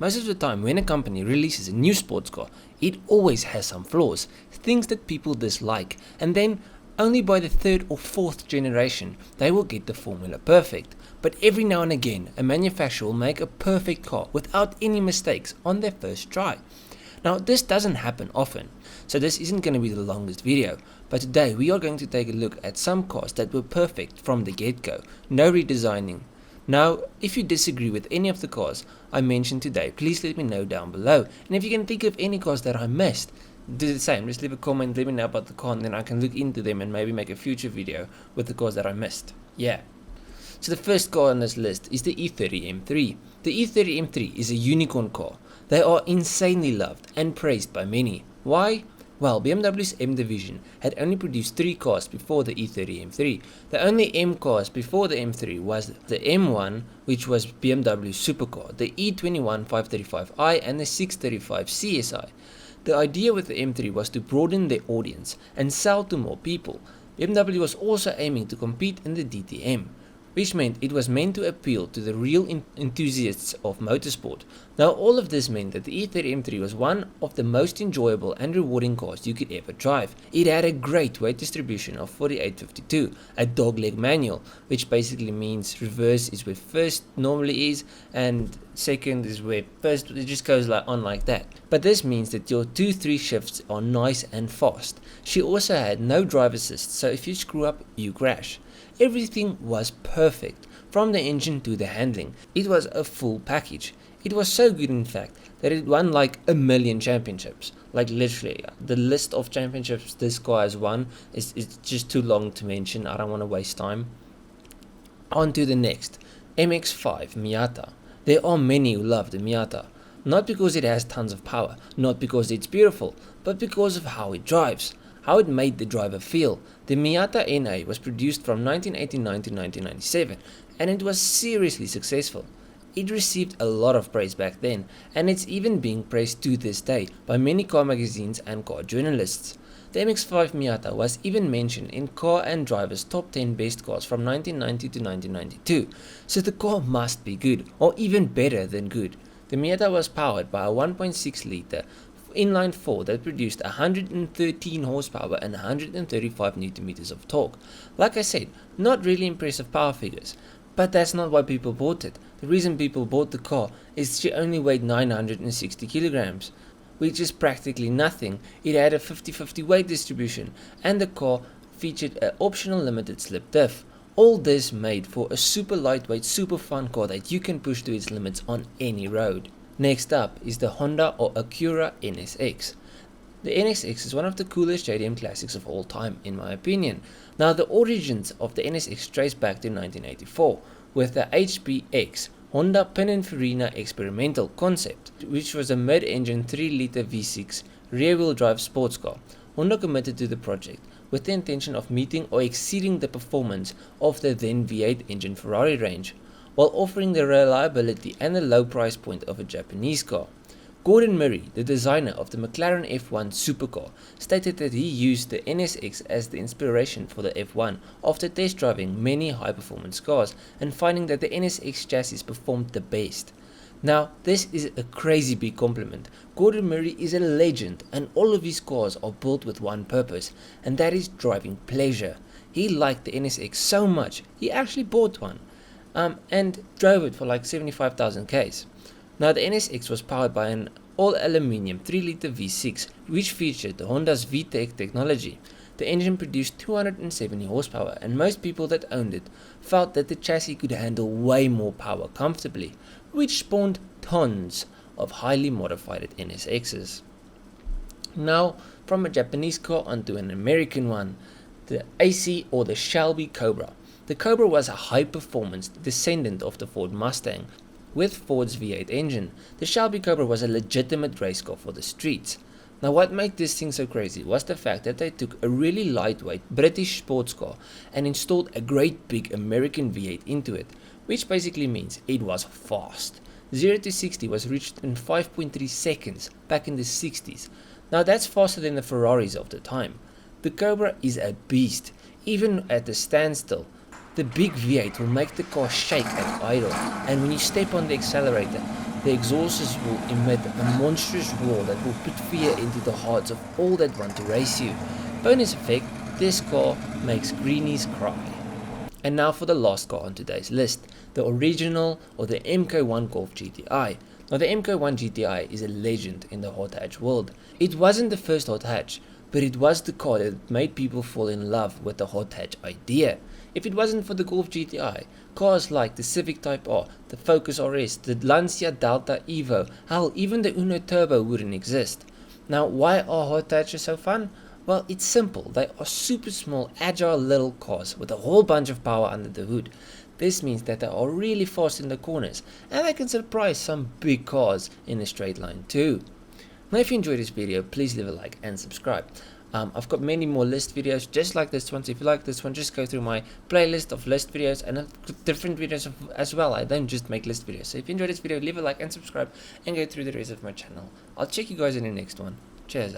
Most of the time when a company releases a new sports car, it always has some flaws, things that people dislike, and then only by the third or fourth generation they will get the formula perfect. But every now and again a manufacturer will make a perfect car without any mistakes on their first try. Now this doesn't happen often, so this isn't going to be the longest video, but today we are going to take a look at some cars that were perfect from the get-go, no redesigning. Now, if you disagree with any of the cars I mentioned today, please let me know down below. And if you can think of any cars that I missed, do the same. Just leave a comment, let me know about the car, and then I can look into them and maybe make a future video with the cars that I missed. Yeah. So the first car on this list is the E30 M3. The E30 M3 is a unicorn car. They are insanely loved and praised by many. Why? Well, BMW's M division had only produced 3 cars before the E30 M3. The only M cars before the M3 was the M1, which was BMW's supercar, the E21 535i and the 635 CSI. The idea with the M3 was to broaden their audience and sell to more people. BMW was also aiming to compete in the DTM, which meant it was meant to appeal to the real enthusiasts of motorsport. Now all of this meant that the E30 M3 was one of the most enjoyable and rewarding cars you could ever drive. It had a great weight distribution of 48-52, a dogleg manual, which basically means reverse is where first normally is and second is where first, it just goes on like that. But this means that your 2-3 shifts are nice and fast. She also had no drive assist, so if you screw up, you crash. Everything was perfect, from the engine to the handling. It was a full package. It was so good in fact that it won like 1 million championships. Like literally, the list of championships this car has won is just too long to mention. I don't want to waste time. On to the next, MX-5 Miata. There are many who love the Miata. Not because it has tons of power, not because it's beautiful, but because of how it drives. How it made the driver feel. The Miata NA was produced from 1989 to 1997 and it was seriously successful. It received a lot of praise back then and it's even being praised to this day by many car magazines and car journalists. The MX-5 Miata was even mentioned in Car and Driver's top 10 best cars from 1990 to 1992, so the car must be good or even better than good. The Miata was powered by a 1.6 litre inline 4 that produced 113 horsepower and 135 Nm of torque. Like I said, not really impressive power figures, but that's not why people bought it. The reason people bought the car is she only weighed 960 kilograms, which is practically nothing. It had a 50-50 weight distribution and the car featured an optional limited slip diff. All this made for a super lightweight, super fun car that you can push to its limits on any road. Next up is the Honda or Acura NSX. The NSX is one of the coolest JDM classics of all time in my opinion. Now the origins of the NSX trace back to 1984 with the HPX, Honda Pininfarina Experimental Concept, which was a mid-engine 3-litre V6 rear-wheel drive sports car. Honda committed to the project with the intention of meeting or exceeding the performance of the then V8 engine Ferrari range, while offering the reliability and the low price point of a Japanese car. Gordon Murray, the designer of the McLaren F1 supercar, stated that he used the NSX as the inspiration for the F1 after test driving many high-performance cars and finding that the NSX chassis performed the best. Now, this is a crazy big compliment. Gordon Murray is a legend and all of his cars are built with one purpose, and that is driving pleasure. He liked the NSX so much, he actually bought one. And drove it for like 75,000 Ks. Now the NSX was powered by an all-aluminium 3-litre V6 which featured the Honda's VTEC technology. The engine produced 270 horsepower and most people that owned it felt that the chassis could handle way more power comfortably, which spawned tons of highly modified NSXs. Now from a Japanese car onto an American one, the AC or the Shelby Cobra. The Cobra was a high-performance descendant of the Ford Mustang with Ford's V8 engine. The Shelby Cobra was a legitimate race car for the streets. Now what made this thing so crazy was the fact that they took a really lightweight British sports car and installed a great big American V8 into it, which basically means it was fast. 0 to 60 was reached in 5.3 seconds back in the 60s. Now that's faster than the Ferraris of the time. The Cobra is a beast, even at a standstill. The big V8 will make the car shake at idle, and when you step on the accelerator, The exhausts will emit a monstrous roar that will put fear into the hearts of all that want to race you. Bonus effect, this car makes greenies cry. And now for the last car on today's list, the original or the MK1 Golf GTI. Now the MK1 GTI is a legend in the hot hatch world. It wasn't the first hot hatch, but it was the car that made people fall in love with the hot hatch idea. If it wasn't for the Golf GTI, cars like the Civic Type R, the Focus RS, the Lancia Delta Evo, hell, even the Uno Turbo wouldn't exist. Now, why are hot hatches so fun? Well, it's simple. They are super small, agile little cars with a whole bunch of power under the hood. This means that they are really fast in the corners, and they can surprise some big cars in a straight line too. Now, if you enjoyed this video, please leave a like and subscribe. I've got many more list videos just like this one, so if you like this one, just go through my playlist of list videos, and I've got different videos as well. I don't just make list videos. So if you enjoyed this video, leave a like and subscribe, and go through the rest of my channel. I'll check you guys in the next one. Cheers,